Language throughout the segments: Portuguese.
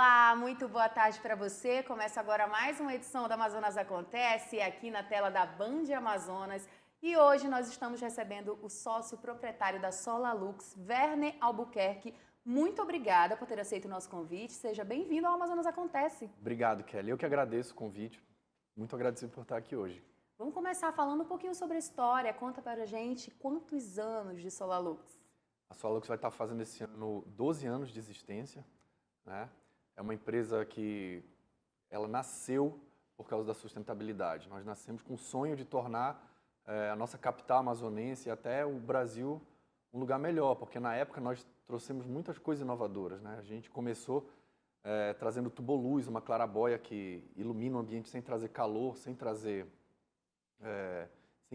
Olá, muito boa tarde para você. Começa agora mais uma edição do Amazonas Acontece, aqui na tela da Band Amazonas. E hoje nós estamos recebendo o sócio proprietário da Solalux, Werner Albuquerque. Muito obrigada por ter aceito o nosso convite. Seja bem-vindo ao Amazonas Acontece. Obrigado, Kelly. Eu que agradeço o convite. Muito agradecido por estar aqui hoje. Vamos começar falando um pouquinho sobre a história. Conta para a gente quantos anos de Solalux. A Solalux vai estar fazendo esse ano 12 anos de existência, né? É uma empresa que ela nasceu por causa da sustentabilidade. Nós nascemos com o sonho de tornar a nossa capital amazonense e até o Brasil um lugar melhor, porque na época nós trouxemos muitas coisas inovadoras, né? A gente começou trazendo tuboluz, uma clarabóia que ilumina o ambiente sem trazer calor, sem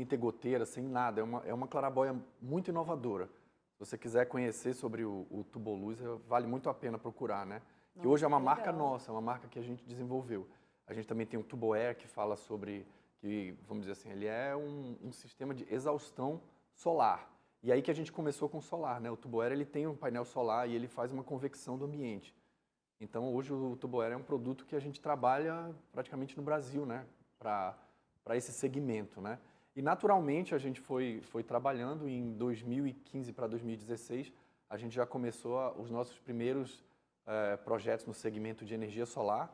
ter goteira, sem nada. É uma clarabóia muito inovadora. Se você quiser conhecer sobre o tuboluz, vale muito a pena procurar, né? Que hoje é uma marca nossa, é uma marca que a gente desenvolveu. A gente também tem o Tuboair, que fala sobre, vamos dizer assim, ele é um sistema de exaustão solar. E aí que a gente começou com o solar, né? O Tuboair, ele tem um painel solar e ele faz uma convecção do ambiente. Então, hoje o Tuboair é um produto que a gente trabalha praticamente no Brasil, né? Para esse segmento, né? E naturalmente a gente foi trabalhando em 2015 para 2016, a gente já começou os nossos primeiros projetos no segmento de energia solar,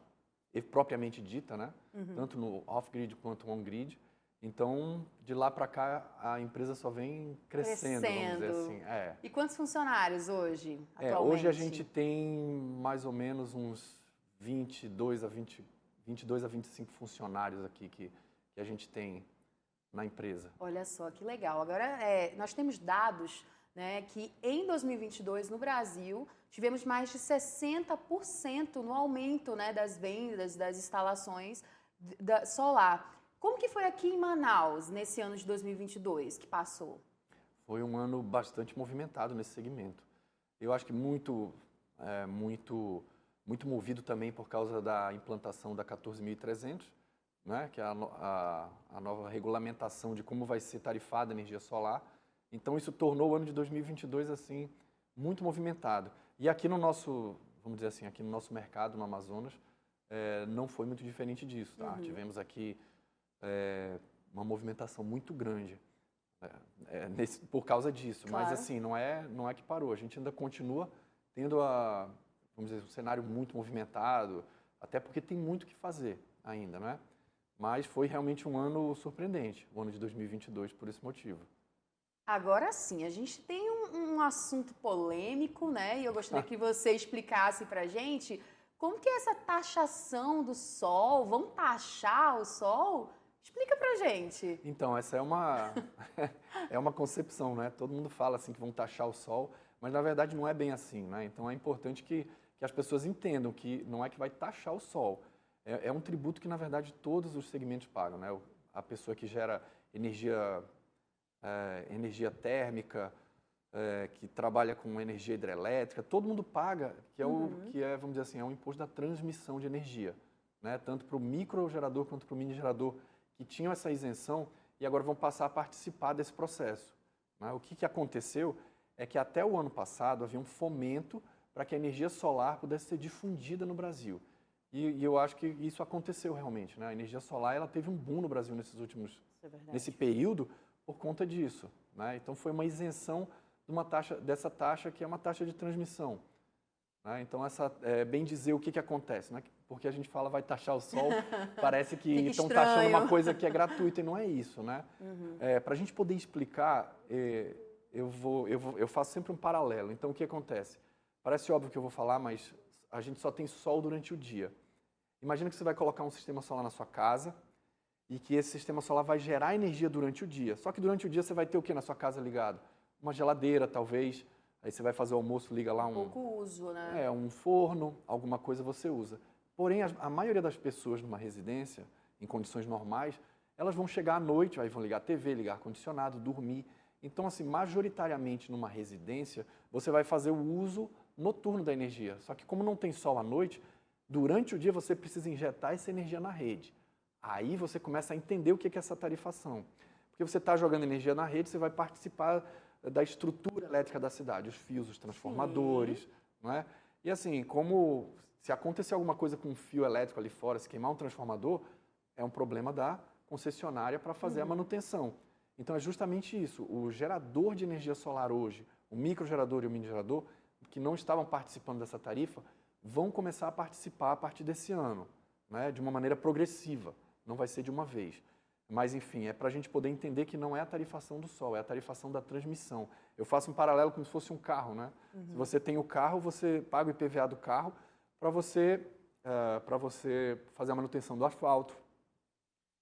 propriamente dita, né? Tanto no off-grid quanto on-grid. Então, de lá para cá, a empresa só vem crescendo, vamos dizer assim. E quantos funcionários hoje, atualmente? Hoje a gente tem mais ou menos uns 22 a 25 funcionários aqui que a gente tem na empresa. Olha só, que legal. Agora, nós temos dados, né, que em 2022, no Brasil, tivemos mais de 60% no aumento, né, das vendas, das instalações solar. Como que foi aqui em Manaus, nesse ano de 2022 que passou? Foi um ano bastante movimentado nesse segmento. Eu acho que muito movido também por causa da implantação da 14.300, né, que é a nova regulamentação de como vai ser tarifada a energia solar. Então, isso tornou o ano de 2022, assim, muito movimentado. E aqui no nosso, vamos dizer assim, aqui no nosso mercado, no Amazonas, não foi muito diferente disso, tá? Tivemos aqui uma movimentação muito grande por causa disso. Claro. Mas, assim, não é que parou. A gente ainda continua tendo vamos dizer, um cenário muito movimentado, até porque tem muito o que fazer ainda, né? Mas foi realmente um ano surpreendente, o ano de 2022, por esse motivo. Agora sim, a gente tem um assunto polêmico, né? E eu gostaria que você explicasse pra gente como que é essa taxação do sol. Vão taxar o sol? Explica pra gente. Então, essa é uma concepção, né? Todo mundo fala assim que vão taxar o sol, mas na verdade não é bem assim, né? Então é importante que as pessoas entendam que não é que vai taxar o sol. É um tributo que, na verdade, todos os segmentos pagam, né? A pessoa que gera energia térmica, que trabalha com energia hidrelétrica, todo mundo paga, vamos dizer assim, é um imposto da transmissão de energia, né? Tanto para o microgerador quanto para o mini gerador, que tinham essa isenção e agora vão passar a participar desse processo, né? O que aconteceu é que até o ano passado havia um fomento para que a energia solar pudesse ser difundida no Brasil. E eu acho que isso aconteceu realmente, né? A energia solar ela teve um boom no Brasil nesse período por conta disso, né? Então foi uma isenção dessa taxa que é uma taxa de transmissão, né? Então bem dizer o que acontece, né? Porque a gente fala vai taxar o sol, parece que estão taxando uma coisa que é gratuita e não é isso, né? Para a gente poder explicar, eu faço sempre um paralelo. Então o que acontece? Parece óbvio que eu vou falar, mas a gente só tem sol durante o dia. Imagina que você vai colocar um sistema solar na sua casa e que esse sistema solar vai gerar energia durante o dia. Só que durante o dia você vai ter o que na sua casa ligado? Uma geladeira, talvez. Aí você vai fazer o almoço, liga lá pouco uso, né? Um forno, alguma coisa você usa. Porém, a maioria das pessoas numa residência, em condições normais, elas vão chegar à noite, aí vão ligar a TV, ligar ar-condicionado, dormir. Então, assim, majoritariamente numa residência, você vai fazer o uso noturno da energia. Só que como não tem sol à noite, durante o dia você precisa injetar essa energia na rede. Aí você começa a entender o que é essa tarifação. Porque você está jogando energia na rede, você vai participar da estrutura elétrica da cidade, os fios, os transformadores, não é? E assim, como Se acontecer alguma coisa com um fio elétrico ali fora, se queimar um transformador, é um problema da concessionária para fazer a manutenção. Então, é justamente isso. O gerador de energia solar hoje, o microgerador e o mini gerador, que não estavam participando dessa tarifa, vão começar a participar a partir desse ano, né, de uma maneira progressiva. Não vai ser de uma vez. Mas, enfim, é para a gente poder entender que não é a tarifação do sol, é a tarifação da transmissão. Eu faço um paralelo como se fosse um carro, né? Se você tem o carro, você paga o IPVA do carro para você fazer a manutenção do asfalto.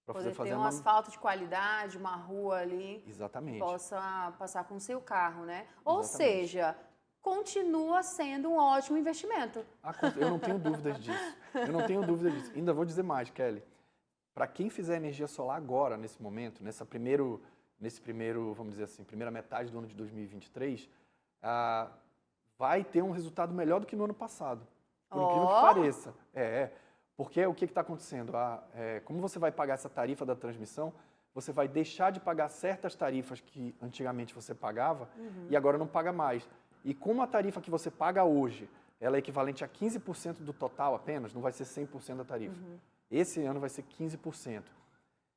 Poder ter um asfalto de qualidade, uma rua ali. Exatamente. Que possa passar com o seu carro, né? Ou Exatamente. seja, continua sendo um ótimo investimento. Eu não tenho dúvidas disso. Eu não tenho dúvidas disso. Ainda vou dizer mais, Kelly. Para quem fizer energia solar agora, nesse momento, nesse primeiro, vamos dizer assim, primeira metade do ano de 2023, vai ter um resultado melhor do que no ano passado. Por incrível que pareça. Porque o que está acontecendo? Como você vai pagar essa tarifa da transmissão, você vai deixar de pagar certas tarifas que antigamente você pagava e agora não paga mais. E como a tarifa que você paga hoje, ela é equivalente a 15% do total apenas, não vai ser 100% da tarifa. Esse ano vai ser 15%.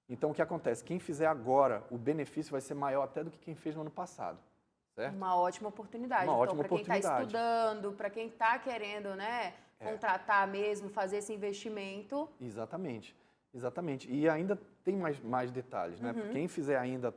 Então, o que acontece? Quem fizer agora, o benefício vai ser maior até do que quem fez no ano passado. Certo? Uma ótima oportunidade. Uma ótima para quem está oportunidade. estudando, para quem está querendo, né, contratar mesmo, fazer esse investimento. Exatamente. Exatamente. E ainda tem mais detalhes, né? Quem fizer ainda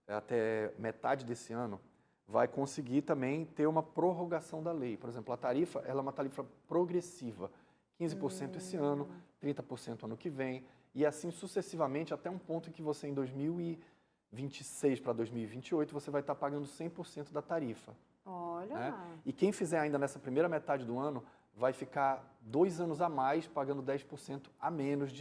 até metade desse ano vai conseguir também ter uma prorrogação da lei. Por exemplo, a tarifa, ela é uma tarifa progressiva. 15% esse ano, 30% ano que vem, e assim sucessivamente até um ponto em que você, em 2026 para 2028, você vai estar pagando 100% da tarifa. Olha! Né? E quem fizer ainda nessa primeira metade do ano vai ficar 2 anos a mais, pagando 10% a menos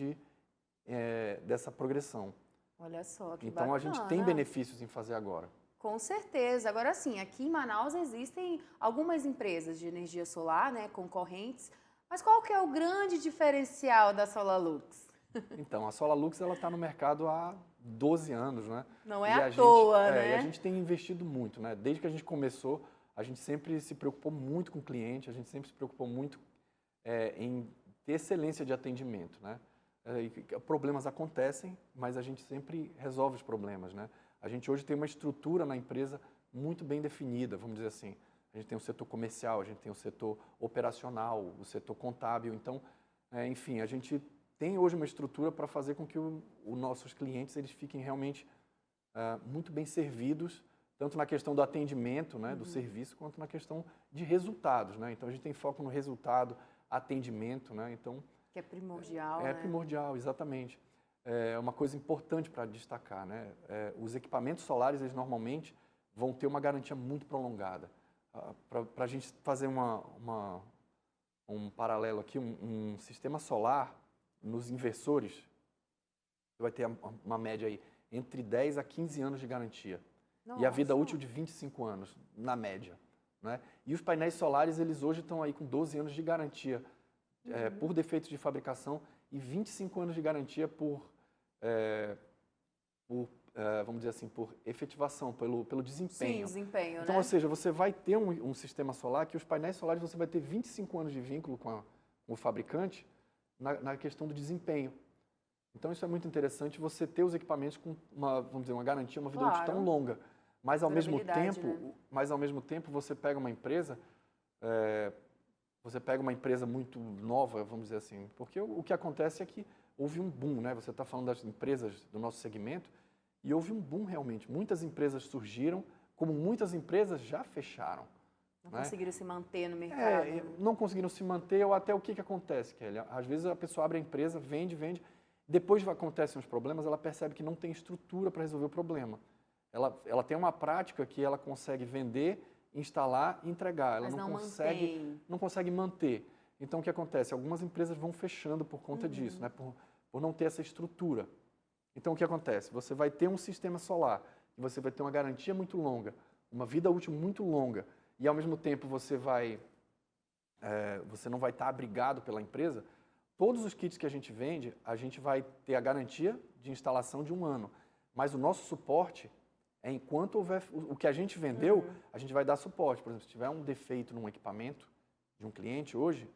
dessa progressão. Olha só, que então, bacana. a gente tem benefícios em fazer agora. Com certeza. Agora sim, aqui em Manaus existem algumas empresas de energia solar, né, concorrentes, mas qual que é o grande diferencial da SolarLux? Então, a SolarLux está no mercado há 12 anos, né? Não é à toa, E né? a gente tem investido muito, né? Desde que a gente começou, a gente sempre se preocupou muito com o cliente, a gente sempre se preocupou muito em ter excelência de atendimento, né? Problemas acontecem, mas a gente sempre resolve os problemas, né? A gente hoje tem uma estrutura na empresa muito bem definida, vamos dizer assim. A gente tem o setor comercial, a gente tem o setor operacional, o setor contábil. Então, enfim, a gente tem hoje uma estrutura para fazer com que os nossos clientes eles fiquem realmente muito bem servidos, tanto na questão do atendimento, né, do serviço, quanto na questão de resultados, né? Então, a gente tem foco no resultado, atendimento, né? Então, que é primordial, É né? primordial, exatamente. É uma coisa importante para destacar, né? Os equipamentos solares, eles normalmente vão ter uma garantia muito prolongada. Para a gente fazer um paralelo aqui, um sistema solar, nos inversores, você vai ter uma média aí entre 10 a 15 anos de garantia. Nossa. E a vida útil de 25 anos, na média. Né? E os painéis solares, eles hoje estão aí com 12 anos de garantia por defeitos de fabricação e 25 anos de garantia vamos dizer assim, por efetivação, pelo desempenho. Sim, desempenho, então, né? ou seja, você vai ter um sistema solar que os painéis solares você vai ter 25 anos de vínculo com o fabricante na questão do desempenho. Então, isso é muito interessante, você ter os equipamentos com vamos dizer, uma garantia, uma vida útil tão longa. Mas ao mesmo tempo, você pega uma empresa, muito nova, vamos dizer assim, porque o que acontece é que houve um boom, né? Você está falando das empresas do nosso segmento, e houve um boom realmente. Muitas empresas surgiram, como muitas empresas já fecharam. Não né? conseguiram se manter no mercado. Não conseguiram se manter, ou até o que acontece, Kelly? Às vezes a pessoa abre a empresa, vende, depois acontecem os problemas, ela percebe que não tem estrutura para resolver o problema. Ela tem uma prática que ela consegue vender, instalar e entregar. Ela Mas não consegue manter. Então, o que acontece? Algumas empresas vão fechando por conta disso, né? Por não ter essa estrutura. Então, o que acontece? Você vai ter um sistema solar, e você vai ter uma garantia muito longa, uma vida útil muito longa, e ao mesmo tempo você não vai estar abrigado pela empresa. Todos os kits que a gente vende, a gente vai ter a garantia de instalação de 1 ano. Mas o nosso suporte enquanto houver o que a gente vendeu, a gente vai dar suporte. Por exemplo, se tiver um defeito num equipamento de um cliente hoje,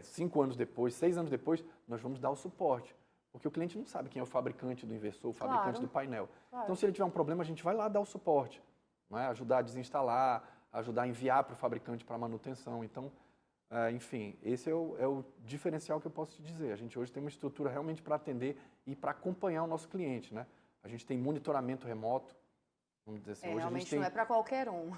5 anos depois, 6 anos depois, nós vamos dar o suporte. Porque o cliente não sabe quem é o fabricante do inversor, o fabricante do painel. Claro. Então, se ele tiver um problema, a gente vai lá dar o suporte, né? Ajudar a desinstalar, ajudar a enviar para o fabricante para manutenção. Então, enfim, esse é o diferencial que eu posso te dizer. A gente hoje tem uma estrutura realmente para atender e para acompanhar o nosso cliente, né? A gente tem monitoramento remoto, vamos dizer assim. Hoje realmente a gente tem, não é para qualquer um.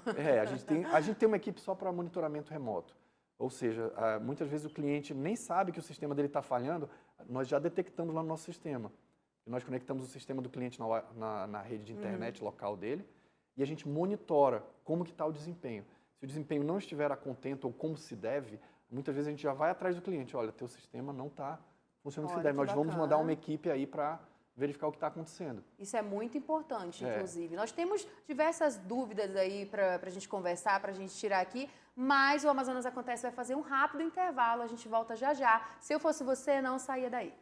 a gente tem uma equipe só para monitoramento remoto. Ou seja, muitas vezes o cliente nem sabe que o sistema dele está falhando, nós já detectamos lá no nosso sistema. E nós conectamos o sistema do cliente na rede de internet local dele e a gente monitora como que está o desempenho. Se o desempenho não estiver a contento ou como se deve, muitas vezes a gente já vai atrás do cliente. Olha, teu sistema não está funcionando como se deve. Nós vamos mandar uma equipe aí para verificar o que está acontecendo. Isso é muito importante, inclusive. Nós temos diversas dúvidas aí para a gente conversar, para a gente tirar aqui, mas o Amazonas Acontece vai fazer um rápido intervalo, a gente volta já já. Se eu fosse você, não saía daí.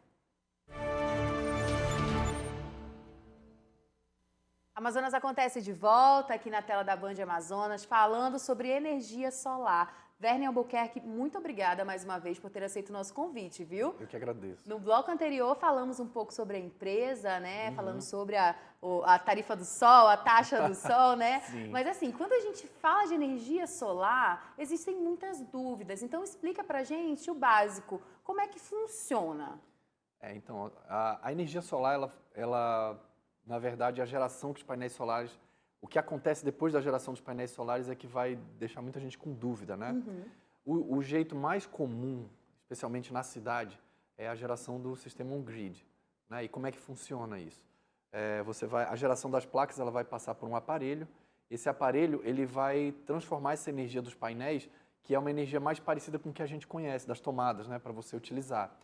Amazonas Acontece de volta aqui na tela da Band Amazonas, falando sobre energia solar. Verne Albuquerque, muito obrigada mais uma vez por ter aceito o nosso convite, viu? Eu que agradeço. No bloco anterior falamos um pouco sobre a empresa, né? Falando sobre a tarifa do sol, a taxa do sol, né? Sim. Mas assim, quando a gente fala de energia solar, existem muitas dúvidas. Então explica pra gente o básico, como é que funciona? Então, a energia solar, ela, na verdade, a geração dos painéis solares, o que acontece depois da geração dos painéis solares é que vai deixar muita gente com dúvida, né? O jeito mais comum, especialmente na cidade, é a geração do sistema on-grid, né? E como é que funciona isso? A geração das placas, ela vai passar por um aparelho. Esse aparelho, ele vai transformar essa energia dos painéis, que é uma energia mais parecida com o que a gente conhece, das tomadas, né? Para você utilizar.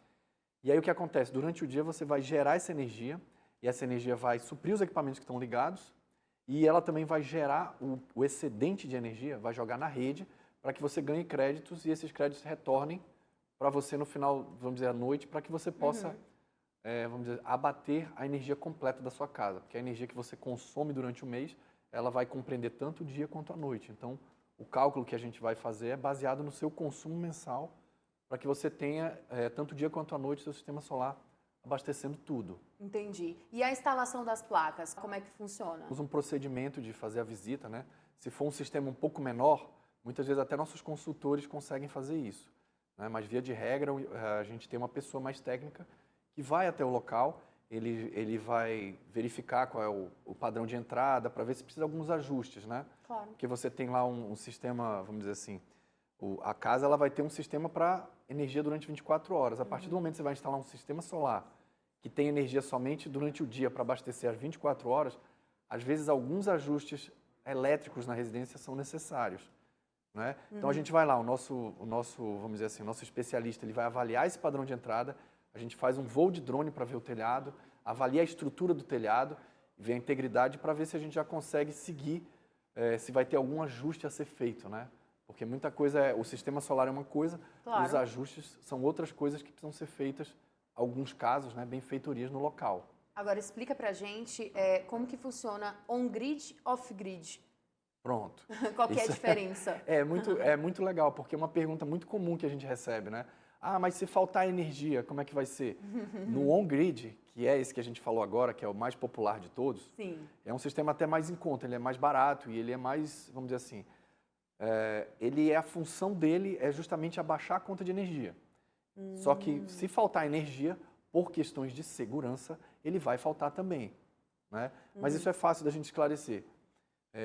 E aí o que acontece? Durante o dia você vai gerar essa energia, e essa energia vai suprir os equipamentos que estão ligados, e ela também vai gerar o excedente de energia, vai jogar na rede, para que você ganhe créditos e esses créditos retornem para você no final, vamos dizer, à noite, para que você possa, vamos dizer, abater a energia completa da sua casa. Porque a energia que você consome durante o mês, ela vai compreender tanto o dia quanto a noite. Então, o cálculo que a gente vai fazer é baseado no seu consumo mensal, para que você tenha, tanto o dia quanto a noite, seu sistema solar abastecendo tudo. Entendi. E a instalação das placas, como é que funciona? Usa um procedimento de fazer a visita, né? Se for um sistema um pouco menor, muitas vezes até nossos consultores conseguem fazer isso, né? Mas, via de regra, a gente tem uma pessoa mais técnica que vai até o local, ele vai verificar qual é o padrão de entrada, para ver se precisa de alguns ajustes, né? Claro. Porque você tem lá um sistema, vamos dizer assim, a casa ela vai ter um sistema para energia durante 24 horas. A partir do momento que você vai instalar um sistema solar que tem energia somente durante o dia para abastecer as 24 horas, às vezes alguns ajustes elétricos na residência são necessários, né? Então a gente vai lá, o nosso, vamos dizer assim, o nosso especialista, ele vai avaliar esse padrão de entrada, a gente faz um voo de drone para ver o telhado, avalia a estrutura do telhado, vê a integridade para ver se a gente já consegue seguir, se vai ter algum ajuste a ser feito, né? Porque muita coisa o sistema solar é uma coisa, Claro. Os ajustes são outras coisas que precisam ser feitas, alguns casos, né, benfeitorias no local. Agora explica pra gente como que funciona on-grid, off-grid. Pronto. Qual que é a diferença? É muito legal, porque é uma pergunta muito comum que a gente recebe, né? Ah, mas se faltar energia, como é que vai ser? No on-grid, que é esse que a gente falou agora, que é o mais popular de todos, Sim. é um sistema até mais em conta, ele é mais barato e ele é mais, vamos dizer assim, a função dele é justamente abaixar a conta de energia. Só que se faltar energia, por questões de segurança, ele vai faltar também, né? Mas isso é fácil da gente esclarecer.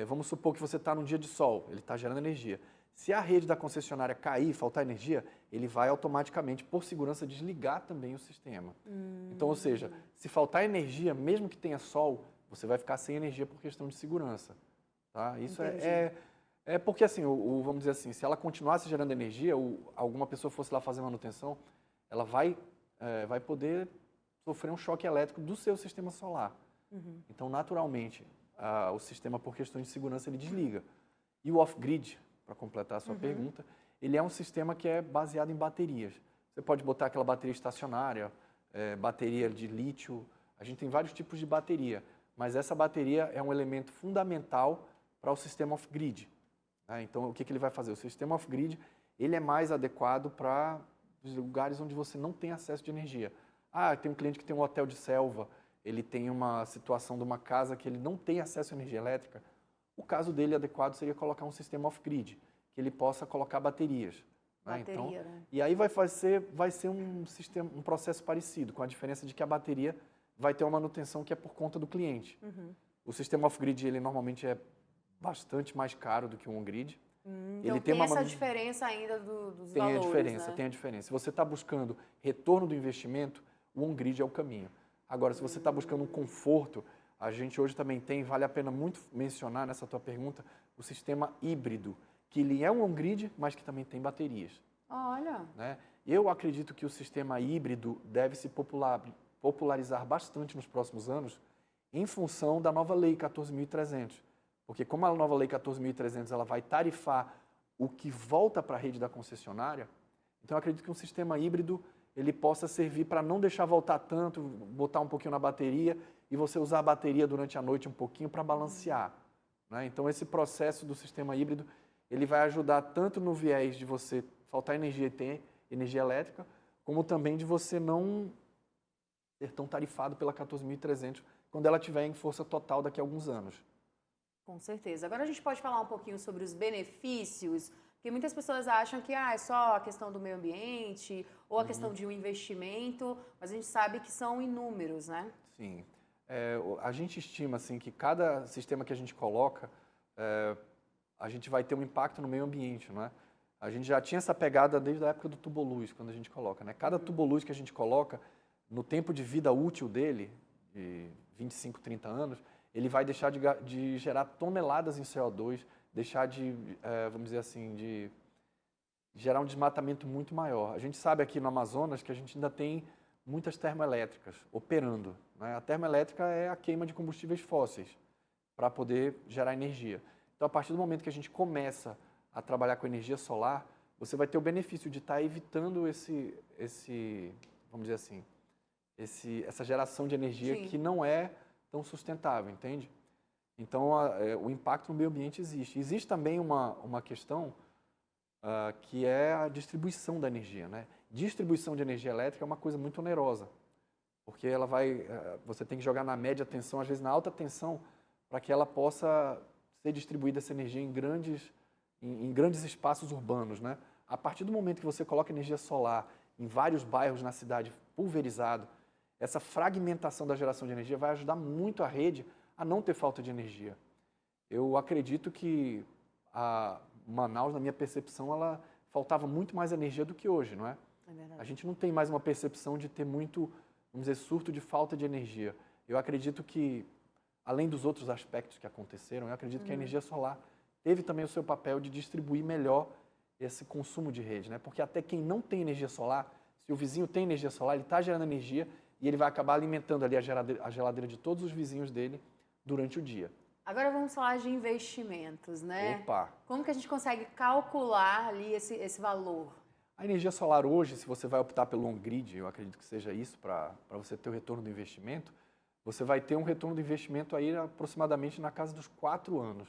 Vamos supor que você está num dia de sol, ele está gerando energia. Se a rede da concessionária cair e faltar energia, ele vai automaticamente, por segurança, desligar também o sistema. Então, ou seja, se faltar energia, mesmo que tenha sol, você vai ficar sem energia por questão de segurança. Tá? Isso é porque, assim, vamos dizer assim, se ela continuasse gerando energia, ou alguma pessoa fosse lá fazer manutenção, ela vai poder sofrer um choque elétrico do seu sistema solar. Então, naturalmente, o sistema, por questões de segurança, ele desliga. E o off-grid, para completar a sua pergunta, ele é um sistema que é baseado em baterias. Você pode botar aquela bateria estacionária, bateria de lítio, a gente tem vários tipos de bateria, mas essa bateria é um elemento fundamental para o sistema off-grid. Então, o que ele vai fazer? O sistema off-grid, ele é mais adequado para dos lugares onde você não tem acesso de energia. Ah, tem um cliente que tem um hotel de selva, ele tem uma situação de uma casa que ele não tem acesso à energia elétrica. O caso dele adequado seria colocar um sistema off-grid, que ele possa colocar baterias. Né? Então, né? e aí vai ser um sistema, um processo parecido, com a diferença de que a bateria vai ter uma manutenção que é por conta do cliente. O sistema off-grid, ele normalmente é bastante mais caro do que um on-grid. Então tem essa diferença ainda dos tem valores, a diferença, né? tem a diferença. Se você está buscando retorno do investimento, o on-grid é o caminho. Agora, se você está buscando um conforto, a gente hoje também tem, vale a pena muito mencionar nessa tua pergunta, o sistema híbrido, que ele é um on-grid, mas que também tem baterias. Olha! Né? Eu acredito que o sistema híbrido deve se popularizar bastante nos próximos anos em função da nova Lei 14.300. Porque como a nova Lei 14.300 ela vai tarifar o que volta para a rede da concessionária, então eu acredito que um sistema híbrido ele possa servir para não deixar voltar tanto, botar um pouquinho na bateria e você usar a bateria durante a noite um pouquinho para balancear. Né? Então esse processo do sistema híbrido ele vai ajudar tanto no viés de você faltar energia e ter energia elétrica, como também de você não ser tão tarifado pela 14.300 quando ela estiver em força total daqui a alguns anos. Com certeza. Agora a gente pode falar um pouquinho sobre os benefícios, porque muitas pessoas acham que é só a questão do meio ambiente ou a questão de um investimento, mas a gente sabe que são inúmeros, né? Sim. A gente estima assim, que cada sistema que a gente coloca, a gente vai ter um impacto no meio ambiente, não é? A gente já tinha essa pegada desde a época do tubo-luz, quando a gente coloca. Né? Cada tubo-luz que a gente coloca, no tempo de vida útil dele, de 25, 30 anos, ele vai deixar de gerar toneladas em CO2, deixar de, vamos dizer assim, de gerar um desmatamento muito maior. A gente sabe aqui no Amazonas que a gente ainda tem muitas termoelétricas operando. Né? A termoelétrica é a queima de combustíveis fósseis para poder gerar energia. Então, a partir do momento que a gente começa a trabalhar com energia solar, você vai ter o benefício de estar evitando vamos dizer assim, essa geração de energia Sim. que não é tão sustentável, entende? Então, o impacto no meio ambiente existe. Existe também uma questão que é a distribuição da energia, né? Distribuição de energia elétrica é uma coisa muito onerosa, porque você tem que jogar na média tensão, às vezes na alta tensão, para que ela possa ser distribuída essa energia em grandes espaços urbanos, né? A partir do momento que você coloca energia solar em vários bairros na cidade pulverizado, essa fragmentação da geração de energia vai ajudar muito a rede a não ter falta de energia. Eu acredito que Manaus, na minha percepção, ela faltava muito mais energia do que hoje, não é? É verdade. A gente não tem mais uma percepção de ter muito, vamos dizer, surto de falta de energia. Eu acredito que, além dos outros aspectos que aconteceram, eu acredito que a energia solar teve também o seu papel de distribuir melhor esse consumo de rede, né? Porque até quem não tem energia solar, se o vizinho tem energia solar, ele está gerando energia e ele vai acabar alimentando ali a geladeira de todos os vizinhos dele durante o dia. Agora vamos falar de investimentos, né? Opa! Como que a gente consegue calcular ali esse valor? A energia solar hoje, se você vai optar pelo on-grid, eu acredito que seja isso para você ter o retorno do investimento, você vai ter um retorno do investimento aí aproximadamente na casa dos 4 anos.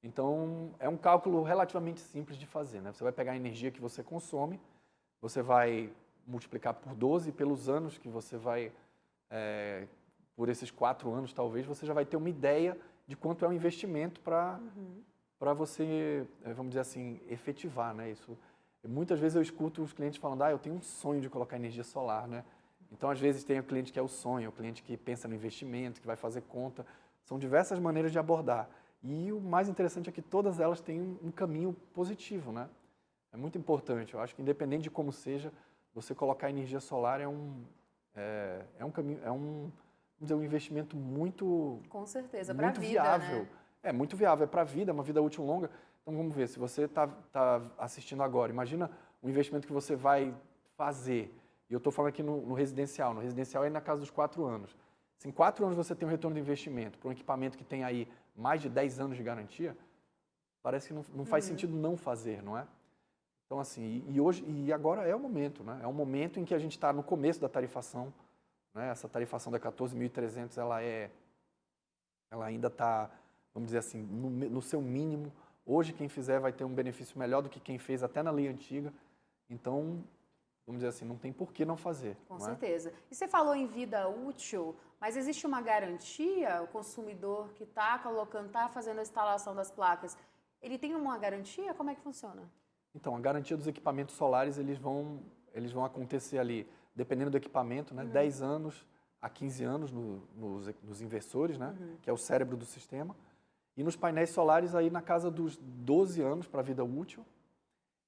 Então, é um cálculo relativamente simples de fazer, né? Você vai pegar a energia que você consome, você vai multiplicar por 12 pelos anos que você vai, por esses 4 anos talvez, você já vai ter uma ideia de quanto é o investimento para você, vamos dizer assim, efetivar, né? Isso, muitas vezes eu escuto os clientes falando, eu tenho um sonho de colocar energia solar, né? Então, às vezes, tem o cliente que é o sonho, o cliente que pensa no investimento, que vai fazer conta. São diversas maneiras de abordar. E o mais interessante é que todas elas têm um caminho positivo, né? É muito importante. Eu acho que, independente de como seja, você colocar energia solar é um caminho, vamos dizer, um investimento muito, Com certeza, para a muito vida, viável. né? É muito viável, é para a vida, é uma vida útil longa. Então, vamos ver, se você está assistindo agora, imagina o investimento que você vai fazer. E eu estou falando aqui no residencial. No residencial é na casa dos 4 anos. Se em 4 anos você tem um retorno de investimento para um equipamento que tem aí mais de 10 anos de garantia, parece que não faz sentido não fazer, não é? Então, assim, e agora é o momento, né? É um momento em que a gente está no começo da tarifação, né? Essa tarifação da 14.300, ela ainda está, vamos dizer assim, no seu mínimo. Hoje, quem fizer vai ter um benefício melhor do que quem fez até na lei antiga. Então, vamos dizer assim, não tem por que não fazer. Com não é? certeza. E você falou em vida útil, mas existe uma garantia? O consumidor que está colocando, está fazendo a instalação das placas, ele tem uma garantia? Como é que funciona? Então, a garantia dos equipamentos solares, eles vão acontecer ali, dependendo do equipamento, né? 10 anos a 15 anos nos inversores, né? Que é o cérebro do sistema. E nos painéis solares, aí na casa dos 12 anos para a vida útil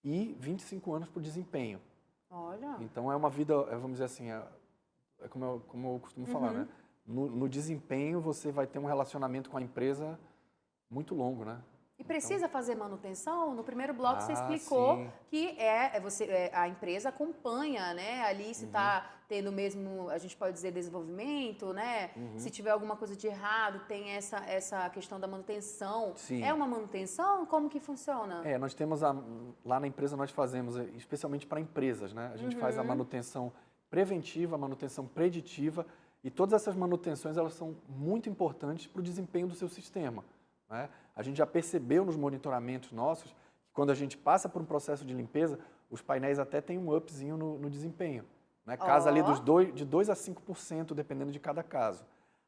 e 25 anos para o desempenho. Olha. Então, é uma vida, vamos dizer assim, é como eu costumo falar, né? No desempenho, você vai ter um relacionamento com a empresa muito longo, né? E precisa fazer manutenção? No primeiro bloco você explicou sim. que a empresa acompanha, né? Ali se está tendo mesmo, a gente pode dizer, desenvolvimento, né? Se tiver alguma coisa de errado, tem essa questão da manutenção. Sim. É uma manutenção? Como que funciona? Nós temos, lá na empresa nós fazemos, especialmente para empresas, né? A gente faz a manutenção preventiva, a manutenção preditiva, e todas essas manutenções, elas são muito importantes para o desempenho do seu sistema, né? A gente já percebeu nos monitoramentos nossos que quando a gente passa por um processo de limpeza, os painéis até têm um upzinho no desempenho, né? Casa ali de 2 a 5%, dependendo de cada caso.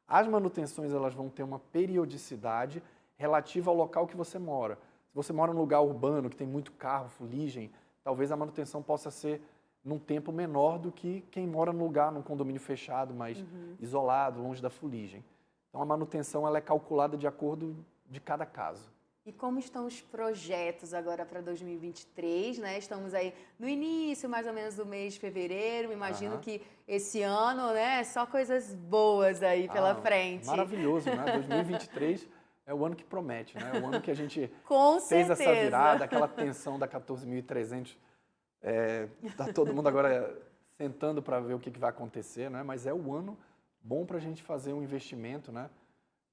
As manutenções, elas vão ter uma periodicidade relativa ao local que você mora. Se você mora num lugar urbano, que tem muito carro, fuligem, talvez a manutenção possa ser num tempo menor do que quem mora num condomínio fechado, mais isolado, longe da fuligem. Então, a manutenção ela é calculada de acordo de cada caso. E como estão os projetos agora para 2023, né? Estamos aí no início, mais ou menos, do mês de fevereiro. Imagino que esse ano, né, só coisas boas aí pela frente. Maravilhoso, né? 2023 é o ano que promete, né? É o ano que a gente Com fez certeza. essa virada, aquela tensão da 14.300. Tá todo mundo agora sentando para ver o que vai acontecer, né? Mas é o ano bom para a gente fazer um investimento, né?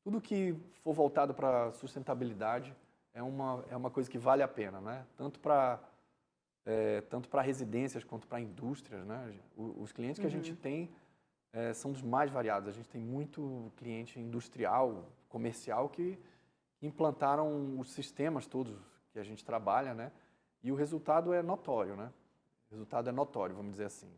Tudo que for voltado para sustentabilidade é uma coisa que vale a pena, né? Tanto para residências quanto para indústrias, né? Os clientes que a gente tem são dos mais variados. A gente tem muito cliente industrial, comercial, que implantaram os sistemas todos que a gente trabalha, né? E o resultado é notório, né? O resultado é notório, vamos dizer assim.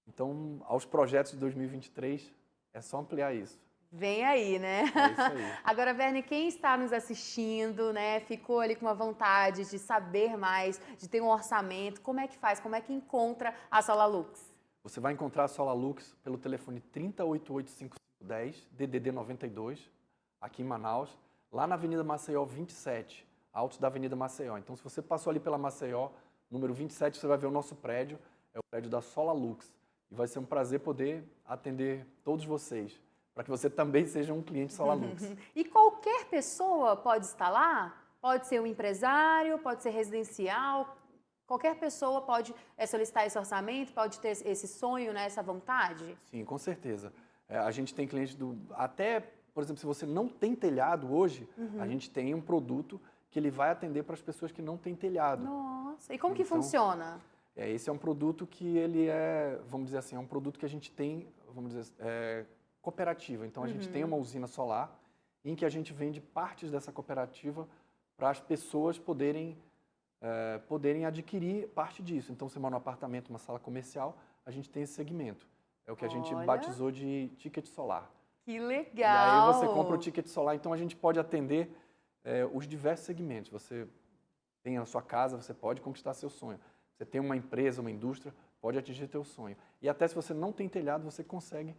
Então, aos projetos de 2023, é só ampliar isso. Vem aí, né? É isso aí. Agora, Werner, quem está nos assistindo, né, ficou ali com uma vontade de saber mais, de ter um orçamento, como é que faz? Como é que encontra a SolarLux? Você vai encontrar a SolarLux pelo telefone 30885510, DDD 92, aqui em Manaus, lá na Avenida Maceió 27, alto da Avenida Maceió. Então, se você passou ali pela Maceió, número 27, você vai ver o nosso prédio, é o prédio da SolarLux. E vai ser um prazer poder atender todos vocês, para que você também seja um cliente SolarLux. E qualquer pessoa pode instalar? Pode ser um empresário, pode ser residencial, qualquer pessoa pode solicitar esse orçamento, pode ter esse sonho, né, essa vontade? Sim, com certeza. A gente tem clientes até, por exemplo, se você não tem telhado hoje, a gente tem um produto que ele vai atender para as pessoas que não têm telhado. Nossa, e como que funciona? Esse é um produto que ele vamos dizer assim, é um produto que a gente tem, vamos dizer, cooperativa. Então, a gente tem uma usina solar em que a gente vende partes dessa cooperativa para as pessoas poderem adquirir parte disso. Então, você mora num apartamento, uma sala comercial, a gente tem esse segmento. É o que a gente batizou de ticket solar. Que legal! E aí você compra o ticket solar, então a gente pode atender os diversos segmentos. Você tem a sua casa, você pode conquistar seu sonho. Você tem uma empresa, uma indústria, pode atingir teu sonho. E até se você não tem telhado, você consegue.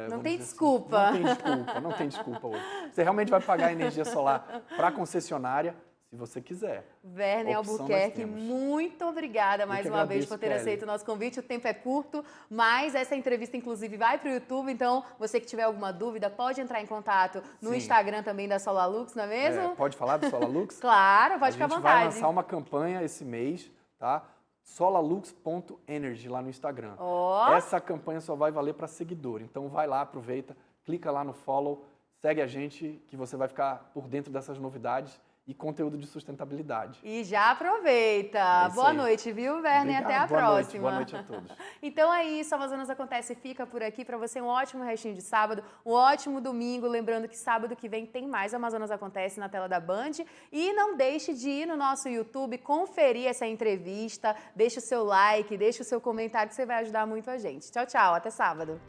Não tem desculpa. Assim, não tem desculpa hoje. Você realmente vai pagar a energia solar para a concessionária, se você quiser. Werner Albuquerque, muito obrigada mais uma vez por ter aceito o nosso convite. O tempo é curto, mas essa entrevista, inclusive, vai para o YouTube. Então, você que tiver alguma dúvida, pode entrar em contato no Instagram também da SolarLux, não é mesmo? Pode falar do SolarLux? Claro, pode ficar à vontade. A gente vai lançar uma campanha esse mês, tá? solarlux.energy lá no Instagram. Essa campanha só vai valer para seguidor. Então, vai lá, aproveita, clica lá no follow, segue a gente, que você vai ficar por dentro dessas novidades e conteúdo de sustentabilidade. E já aproveita. isso Boa aí. noite, viu, Werner? Obrigado, Até a boa próxima. Boa noite a todos. Então é isso, Amazonas Acontece fica por aqui. Para você um ótimo restinho de sábado, um ótimo domingo. Lembrando que sábado que vem tem mais Amazonas Acontece na tela da Band. E não deixe de ir no nosso YouTube, conferir essa entrevista. Deixe o seu like, deixe o seu comentário que você vai ajudar muito a gente. Tchau, tchau. Até sábado.